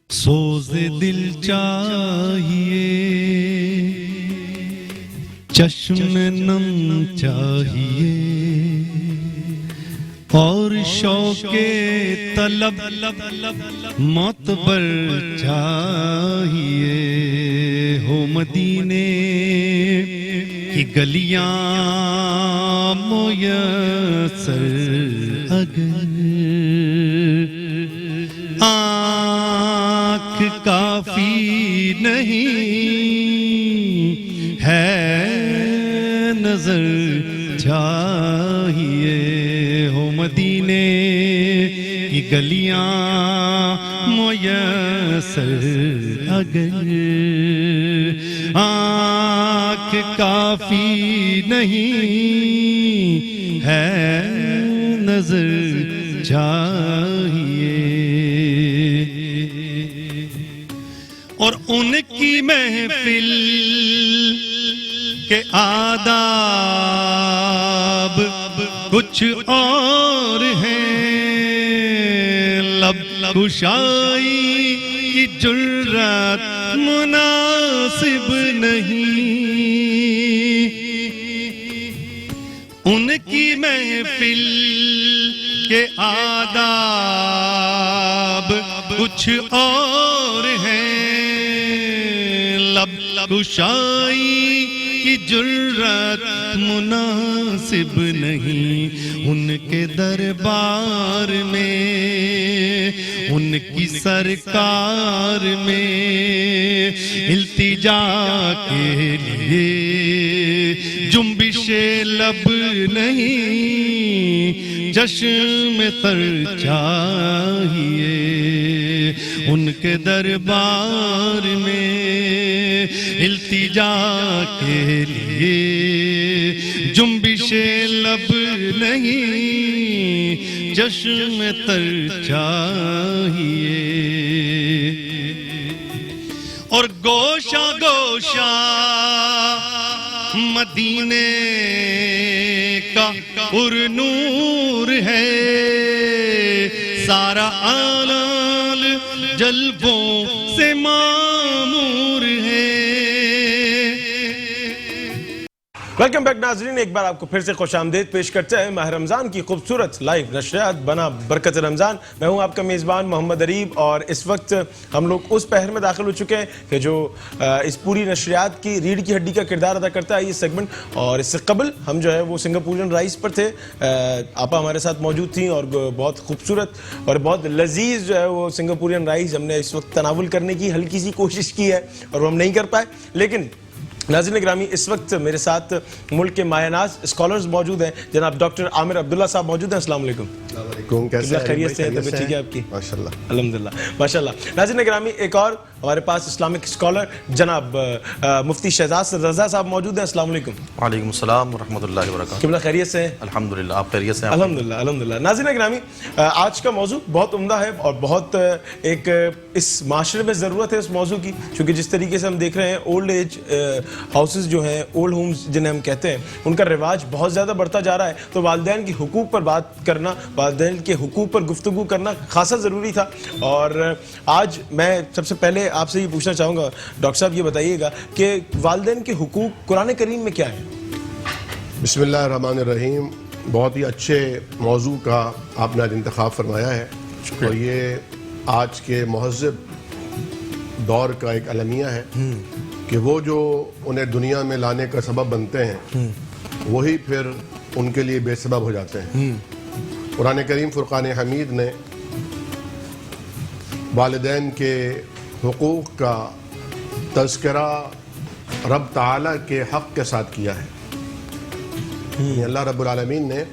سوز دل چاہیے, چشم نم چاہیے, اور شوق طلب معتبر چاہیے. ہو مدینے کی گلیاں میسر اگر, آنکھ کافی نہیں ہے نظر چاہیے. ہو مدینے کی گلیاں میسر اگر, آنکھ کافی نہیں ہے نظر چاہیے. اور ان کی محفل کے آداب کچھ اور ہیں, لب کشائی کی جرات مناسب نہیں. ان کی محفل کے آداب کچھ اور ہیں, لب کشائی کی جرات مناسب نہیں. ان کے دربار میں, ان کی سرکار میں التجا کے لیے جنبش لب نہیں, چشم تر چاہیے. ان کے دربار میں التجا کے لیے جنبش لب نہیں, چشم تر چاہیے. اور گوشہ گوشہ مدینے کا پر نور ہے, سارا آلال جلووں سے معمور ہے. ویلکم بیک ناظرین, ایک بار آپ کو پھر سے خوش آمدید پیش کرتے ہیں ماہ رمضان کی خوبصورت لائیو نشریات بنا برکت رمضان. میں ہوں آپ کا میزبان محمد اریب, اور اس وقت ہم لوگ اس پہر میں داخل ہو چکے ہیں کہ جو اس پوری نشریات کی ریڑھ کی ہڈی کا کردار ادا کرتا ہے یہ سیگمنٹ. اور اس سے قبل ہم جو ہے وہ سنگاپورین رائس پر تھے. آپا ہمارے ساتھ موجود تھیں اور بہت خوبصورت اور بہت لذیذ جو ہے وہ سنگاپورین رائس ہم نے اس وقت تناول کرنے کی ہلکی سی کوشش کی ہے اور وہ ہم نہیں کر پائے. لیکن ناظرین گرامی اس وقت میرے ساتھ ملک کے مایہ ناز اسکالرز موجود ہیں. جناب ڈاکٹر عامر عبداللہ صاحب موجود ہیں. السلام علیکم. کیسے خیریت سے ہیں؟ طبیعت ٹھیک ہے آپ کی؟ ماشاءاللہ الحمدللہ ماشاءاللہ. ناظرین گرامی ایک اور ہمارے پاس اسلامک اسکالر جناب مفتی شہزاد رضا صاحب موجود ہیں. السلام علیکم. وعلیکم السلام ورحمۃ اللہ وبرکاتہ. قبلہ خیریت سے ہیں؟ الحمدللہ. آپ خیریت سے ہیں؟ الحمدللہ الحمدللہ. ناظرین گرامی، آج کا موضوع بہت عمدہ ہے اور بہت ایک اس معاشرے میں ضرورت ہے اس موضوع کی، کیونکہ جس طریقے سے ہم دیکھ رہے ہیں اولڈ ایج ہاؤسز جو ہیں، اولڈ ہومز جنہیں ہم کہتے ہیں، ان کا رواج بہت زیادہ بڑھتا جا رہا ہے. تو والدین کے حقوق پر بات کرنا، والدین کے حقوق پر گفتگو کرنا خاصا ضروری تھا. اور آج میں سب سے پہلے آپ سے یہ پوچھنا چاہوں گا ڈاکٹر صاحب، یہ بتائیے گا کہ والدین کے حقوق قرآن کریم میں کیا ہیں؟ بسم اللہ الرحمن الرحیم. بہت ہی اچھے موضوع کا آپ نے آج انتخاب فرمایا ہے، اور یہ آج کے مہذب دور کا ایک المیہ ہے کہ وہ جو انہیں دنیا میں لانے کا سبب بنتے ہیں وہی پھر ان کے لیے بے سبب ہو جاتے ہیں. قرآن کریم فرقان حمید نے والدین کے حقوق کا تذکرہ رب تعالیٰ کے حق کے ساتھ کیا ہے. اللہ رب العالمین نے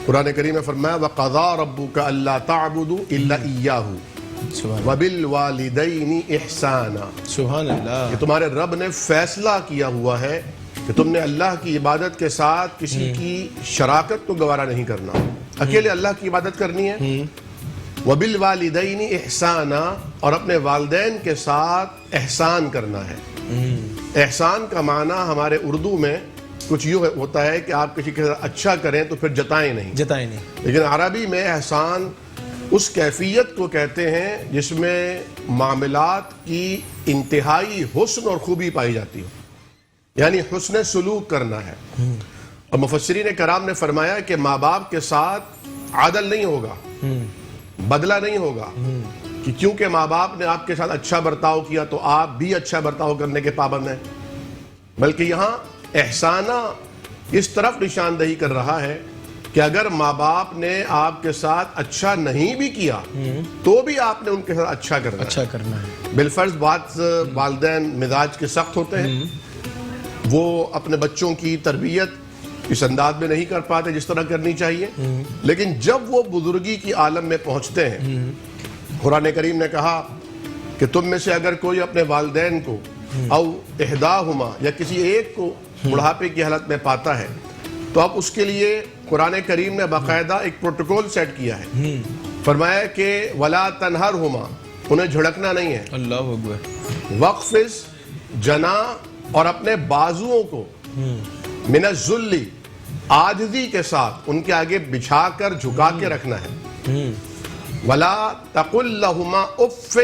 قرآن کریم میں فرمایا وَقَضَىٰ رَبُّكَ أَلَّا تَعْبُدُوا إِلَّا إِيَّاهُ وَبِالْوَالِدَيْنِ إِحْسَانًا. سبحان اللہ. کہ تمہارے رب نے فیصلہ کیا ہوا ہے کہ تم نے اللہ کی عبادت کے ساتھ کسی کی شراکت کو گوارا نہیں کرنا، اکیلے اللہ کی عبادت کرنی ہے. وَبِالْوَالِدَيْنِ إِحْسَانًا، اور اپنے والدین کے ساتھ احسان کرنا ہے. احسان کا معنی ہمارے اردو میں کچھ یوں ہوتا ہے کہ آپ کسی کے ساتھ اچھا کریں تو پھر جتائیں نہیں. لیکن عربی میں احسان اس کیفیت کو کہتے ہیں جس میں معاملات کی انتہائی حسن اور خوبی پائی جاتی ہو، یعنی حسن سلوک کرنا ہے. اور مفسرین کرام نے فرمایا کہ ماں باپ کے ساتھ عدل نہیں ہوگا، بدلہ نہیں ہوگا، کہ کیونکہ ماں باپ نے آپ کے ساتھ اچھا برتاؤ کیا تو آپ بھی اچھا برتاؤ کرنے کے پابند ہیں. بلکہ یہاں احسانہ اس طرف نشاندہی کر رہا ہے کہ اگر ماں باپ نے آپ کے ساتھ اچھا نہیں بھی کیا تو بھی آپ نے ان کے ساتھ اچھا کرنا ہے. بالفرض بات والدین مزاج کے سخت ہوتے ہیں، وہ اپنے بچوں کی تربیت اس انداز میں نہیں کر پاتے جس طرح کرنی چاہیے. لیکن جب وہ بزرگی کی عالم میں پہنچتے ہیں، قرآن کریم نے کہا کہ تم میں سے اگر کوئی اپنے والدین کو او احداہما یا کسی ایک کو بڑھاپے کی حالت میں پاتا ہے تو اب اس کے لیے قرآن کریم نے باقاعدہ ایک پروٹوکول سیٹ کیا ہے. فرمایا کہ ولا تنہرہما، انہیں جھڑکنا نہیں ہے. اللہ اکبر. وقفز جناح، اور اپنے بازوؤں کو من الذل، عاجزی کے ساتھ ان کے آگے بچھا کر جھکا کے رکھنا ہے. ولا تقل لہما اف،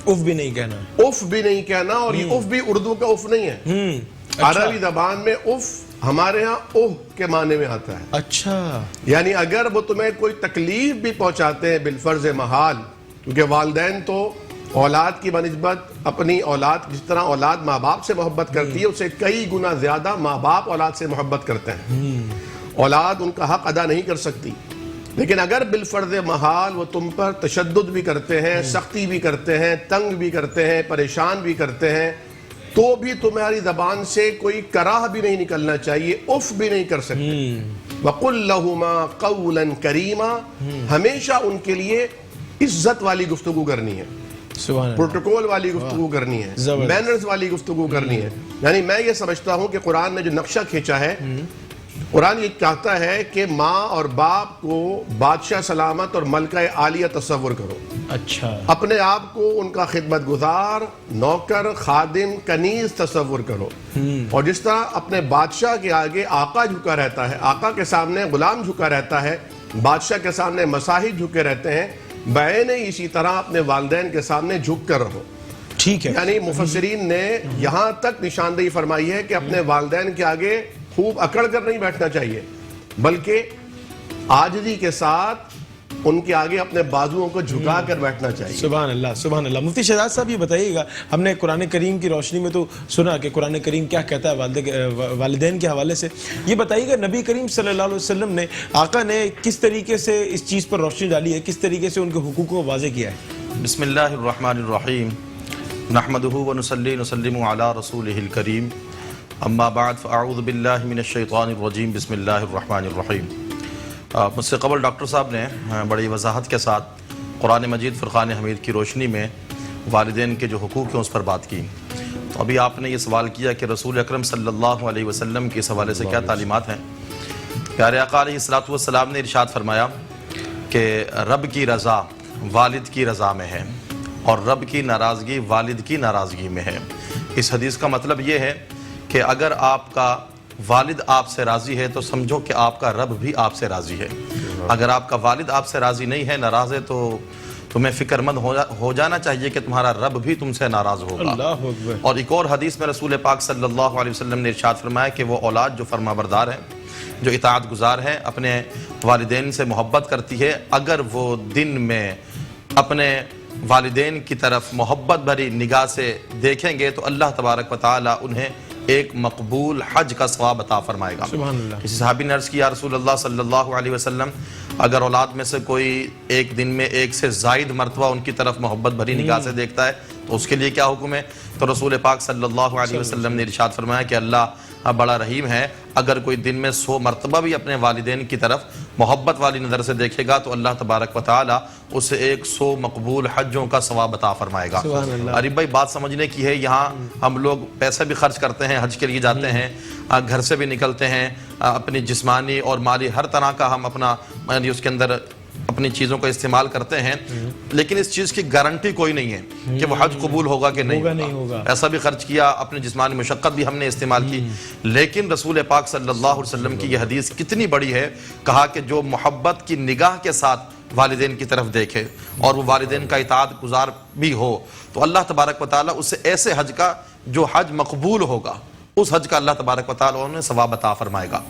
اف بھی نہیں کہنا. اف بھی نہیں کہنا. اور یہ اف بھی اردو کا اف نہیں ہے. عربی زبان میں اف ہمارے ہاں اوہ کے معنی میں آتا ہے. اچھا. یعنی اگر وہ تمہیں کوئی تکلیف بھی پہنچاتے ہیں بالفرض محال، کیونکہ والدین تو اولاد کی بنسبت اپنی اولاد، جس طرح اولاد ماں باپ سے محبت کرتی ہے اسے کئی گنا زیادہ ماں باپ اولاد سے محبت کرتے ہیں. اولاد ان کا حق ادا نہیں کر سکتی، لیکن اگر بالفرض محال وہ تم پر تشدد بھی کرتے ہیں، سختی بھی کرتے ہیں، تنگ بھی کرتے ہیں، پریشان بھی کرتے ہیں، تو بھی تمہاری زبان سے کوئی کراہ بھی نہیں نکلنا چاہیے، اف بھی نہیں کر سکتے. وَقُلْ لَهُمَا قَوْلًا كَرِيمًا، ہمیشہ ان کے لیے عزت والی گفتگو کرنی ہے، پروٹوکول والی گفتگو کرنی ہے، مینرز والی گفتگو کرنی ہے. یعنی میں یہ سمجھتا ہوں کہ قرآن نے جو نقشہ کھینچا ہے، قرآن یہ چاہتا ہے کہ ماں اور باپ کو بادشاہ سلامت اور ملکہ عالیہ تصور کرو. اچھا. اپنے آپ کو ان کا خدمت گزار، نوکر، خادم، کنیز تصور کرو. اور جس طرح اپنے بادشاہ کے آگے آقا جھکا رہتا ہے، آقا کے سامنے غلام جھکا رہتا ہے، بادشاہ کے سامنے مساحی جھکے رہتے ہیں، بعین اسی طرح اپنے والدین کے سامنے جھک کر رہو. ٹھیک ہے. یعنی مفسرین نے یہاں تک نشاندہی فرمائی ہے کہ اپنے والدین کے آگے خوب اکڑ کر نہیں بیٹھنا چاہیے، بلکہ عاجزی کے ساتھ ان کے آگے اپنے بازوؤں کو جھکا کر بیٹھنا چاہیے. سبحان اللہ سبحان اللہ. مفتی شہزاد صاحب یہ بتائیے گا، ہم نے قرآن کریم کی روشنی میں تو سنا کہ قرآن کریم کیا کہتا ہے والدین کے حوالے سے. یہ بتائیے گا نبی کریم صلی اللہ علیہ وسلم نے، آقا نے کس طریقے سے اس چیز پر روشنی ڈالی ہے، کس طریقے سے ان کے حقوق کو واضح کیا ہے؟ بسم اللہ الرحمن الرحیم. نحمدہ ونصلی نسلم علی رسولہ الکریم. اما بعد فاعوذ باللہ من الشیطان الرجیم. بسم اللہ الرحمن الرحیم. مجھ سے قبل ڈاکٹر صاحب نے بڑی وضاحت کے ساتھ قرآن مجید فرقان حمید کی روشنی میں والدین کے جو حقوق ہیں اس پر بات کی. تو ابھی آپ نے یہ سوال کیا کہ رسول اکرم صلی اللہ علیہ وسلم کے اس حوالے سے کیا تعلیمات ہیں. پیارے آقا علیہ الصلوۃ والسلام نے ارشاد فرمایا کہ رب کی رضا والد کی رضا میں ہے اور رب کی ناراضگی والد کی ناراضگی میں ہے. اس حدیث کا مطلب یہ ہے کہ اگر آپ کا والد آپ سے راضی ہے تو سمجھو کہ آپ کا رب بھی آپ سے راضی ہے. اگر آپ کا والد آپ سے راضی نہیں ہے، ناراض ہے، تو تمہیں فکر مند ہو جانا چاہیے کہ تمہارا رب بھی تم سے ناراض ہوگا. اللہ اکبر. اور ایک اور حدیث میں رسول پاک صلی اللہ علیہ وسلم نے ارشاد فرمایا کہ وہ اولاد جو فرما بردار ہے، جو اطاعت گزار ہے، اپنے والدین سے محبت کرتی ہے، اگر وہ دن میں اپنے والدین کی طرف محبت بھری نگاہ سے دیکھیں گے تو اللہ تبارک و تعالی انہیں ایک مقبول حج کا ثواب عطا فرمائے گا. سبحان اللہ. کسی صحابی نے عرض کیا رسول اللہ صلی اللہ علیہ وسلم، اگر اولاد میں سے کوئی ایک دن میں ایک سے زائد مرتبہ ان کی طرف محبت بھری نگاہ سے دیکھتا ہے تو اس کے لیے کیا حکم ہے؟ تو رسول پاک صلی اللہ علیہ وسلم نے ارشاد فرمایا کہ اللہ بڑا رحیم ہے، اگر کوئی دن میں 100 مرتبہ بھی اپنے والدین کی طرف محبت والی نظر سے دیکھے گا تو اللہ تبارک و تعالی اسے 100 مقبول حجوں کا ثواب عطا فرمائے گا. عریب بھائی بات سمجھنے کی ہے، یہاں ہم لوگ پیسے بھی خرچ کرتے ہیں، حج کے لیے جاتے ہیں، گھر سے بھی نکلتے ہیں، اپنی جسمانی اور مالی ہر طرح کا ہم اپنا اس کے اندر اپنی چیزوں کا استعمال کرتے ہیں، لیکن اس چیز کی گارنٹی کوئی نہیں ہے کہ وہ حج قبول ہوگا کہ نہیں ہوگا. پیسہ بھی خرچ کیا، اپنی جسمانی مشقت بھی ہم نے استعمال کی، لیکن رسول پاک صلی اللہ علیہ وسلم کی یہ حدیث کتنی بڑی ہے. کہا کہ جو محبت کی نگاہ کے ساتھ والدین کی طرف دیکھے اور وہ والدین کا اطاعت گزار بھی ہو تو اللہ تبارک و تعالیٰ اسے ایسے حج کا جو حج مقبول ہوگا اس حج کا اللہ تبارک و تعالیٰ انہیں ثواب عطا فرمائے گا.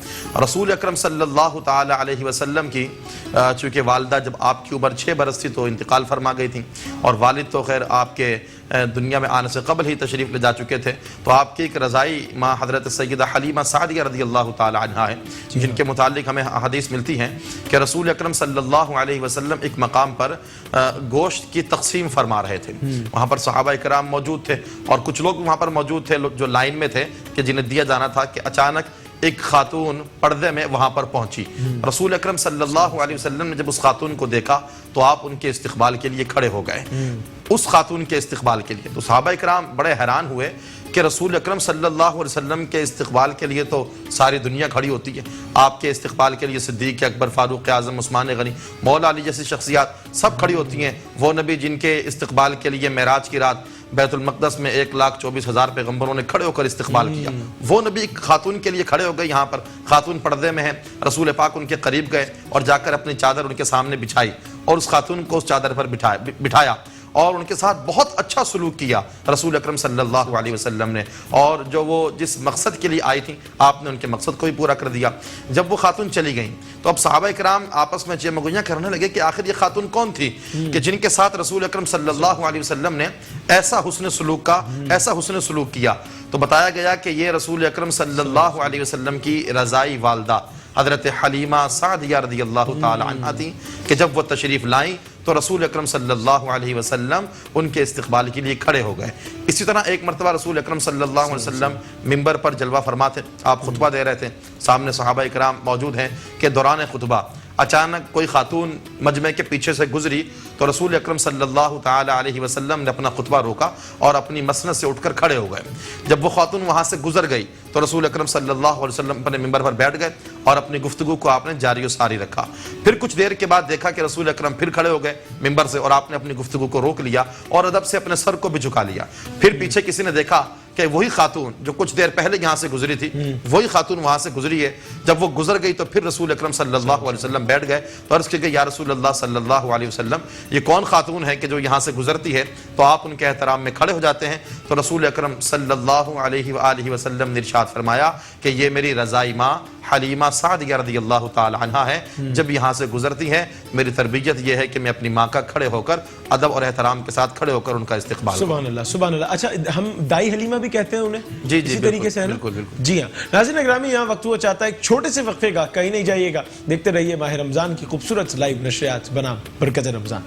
رسول اکرم صلی اللہ تعالی علیہ وسلم کی چونکہ والدہ جب آپ کی عمر 6 برس تھی تو انتقال فرما گئی تھیں، اور والد تو خیر آپ کے دنیا میں آنے سے قبل ہی تشریف لے جا چکے تھے. تو آپ کی ایک رضائی ماں حضرت سیدہ حلیمہ سعدیہ رضی اللہ تعالی عنہا ہے، جن کے متعلق ہمیں حدیث ملتی ہیں کہ رسول اکرم صلی اللہ علیہ وسلم ایک مقام پر گوشت کی تقسیم فرما رہے تھے. وہاں پر صحابہ کرام موجود تھے اور کچھ لوگ وہاں پر موجود تھے جو لائن میں تھے کہ جنہیں دیا جانا تھا، کہ اچانک ایک خاتون پردے میں وہاں پر پہنچی. رسول اکرم صلی اللہ علیہ وسلم نے جب اس خاتون کو دیکھا تو آپ ان کے استقبال کے لیے کھڑے ہو گئے، اس خاتون کے استقبال کے لیے. تو صحابہ کرام بڑے حیران ہوئے کہ رسول اکرم صلی اللہ علیہ وسلم کے استقبال کے لیے تو ساری دنیا کھڑی ہوتی ہے، آپ کے استقبال کے لیے صدیق اکبر، فاروق اعظم، عثمان غنی، مولا علی جیسی شخصیات سب کھڑی ہوتی ہیں. وہ نبی جن کے استقبال کے لیے معراج کی رات بیت المقدس میں 1,24,000 پیغمبروں نے کھڑے ہو کر استقبال کیا، وہ نبی ایک خاتون کے لیے کھڑے ہو گئے. یہاں پر خاتون پردے میں ہے، رسول پاک ان کے قریب گئے اور جا کر اپنی چادر ان کے سامنے بچھائی اور اس خاتون کو اس چادر پر بٹھایا اور ان کے ساتھ بہت اچھا سلوک کیا رسول اکرم صلی اللہ علیہ وسلم نے. اور جو وہ جس مقصد کے لیے آئی تھیں آپ نے ان کے مقصد کو بھی پورا کر دیا. جب وہ خاتون چلی گئیں تو اب صحابہ کرام آپس میں چیمگوئیاں کرنے لگے کہ آخر یہ خاتون کون تھی کہ جن کے ساتھ رسول اکرم صلی اللہ علیہ وسلم نے ایسا حسن سلوک کیا. تو بتایا گیا کہ یہ رسول اکرم صلی اللہ علیہ وسلم کی رضائی والدہ حضرت حلیمہ سعدیہ رضی اللہ تعالی عنہا تھیں کہ جب وہ تشریف لائیں تو رسول اکرم صلی اللہ علیہ وسلم ان کے استقبال کے لیے کھڑے ہو گئے. اسی طرح ایک مرتبہ رسول اکرم صلی اللہ علیہ وسلم منبر پر جلوہ فرما تھے، آپ خطبہ دے رہے تھے، سامنے صحابہ کرام موجود ہیں کہ دوران خطبہ اچانک کوئی خاتون مجمع کے پیچھے سے گزری تو رسول اکرم صلی اللہ تعالی علیہ وسلم نے اپنا خطبہ روکا اور اپنی مسند سے اٹھ کر کھڑے ہو گئے. جب وہ خاتون وہاں سے گزر گئی تو رسول اکرم صلی اللہ علیہ وسلم اپنے منبر پر بیٹھ گئے اور اپنی گفتگو کو آپ نے جاری و ساری رکھا. پھر کچھ دیر کے بعد دیکھا کہ رسول اکرم پھر کھڑے ہو گئے منبر سے اور آپ نے اپنی گفتگو کو روک لیا اور ادب سے اپنے سر کو بھی جھکا لیا. پھر پیچھے کسی نے دیکھا کہ وہی خاتون جو کچھ دیر پہلے یہاں سے گزری تھی وہی خاتون وہاں سے گزری ہے. جب وہ گزر گئی تو پھر رسول اکرم صلی اللہ علیہ وسلم بیٹھ گئے تو عرض کی کہ یا رسول اللہ صلی اللہ علیہ وسلم یہ کون خاتون ہے کہ جو یہاں سے گزرتی ہے؟ تو آپ ان کے احترام میں کھڑے ہو جاتے ہیں. تو رسول اکرم صلی اللہ علیہ وآلہ وسلم نے ارشاد فرمایا کہ یہ میری رضائی ماں حلیمہ سعدیہ رضی اللہ تعالی عنہا ہے. جب یہاں سے گزرتی ہے میری تربیت یہ ہے کہ میں اپنی ماں کا کھڑے ہو کر ادب اور احترام کے ساتھ کھڑے ہو کر ان کا استقبال. سبحان اللہ سبحان اللہ. اچھا ہم دائی حلیمہ بھی کہتے ہیں انہیں جی اسی طریقے سے ہے نا؟ جی ہاں. ناظرین اکرامی یہاں وقت ہوا چاہتا ہے ایک چھوٹے سے وقفے کا، کہیں نہیں جائیے گا، دیکھتے رہیے ماہ رمضان کی خوبصورت لائیو نشریات بنام برکت رمضان.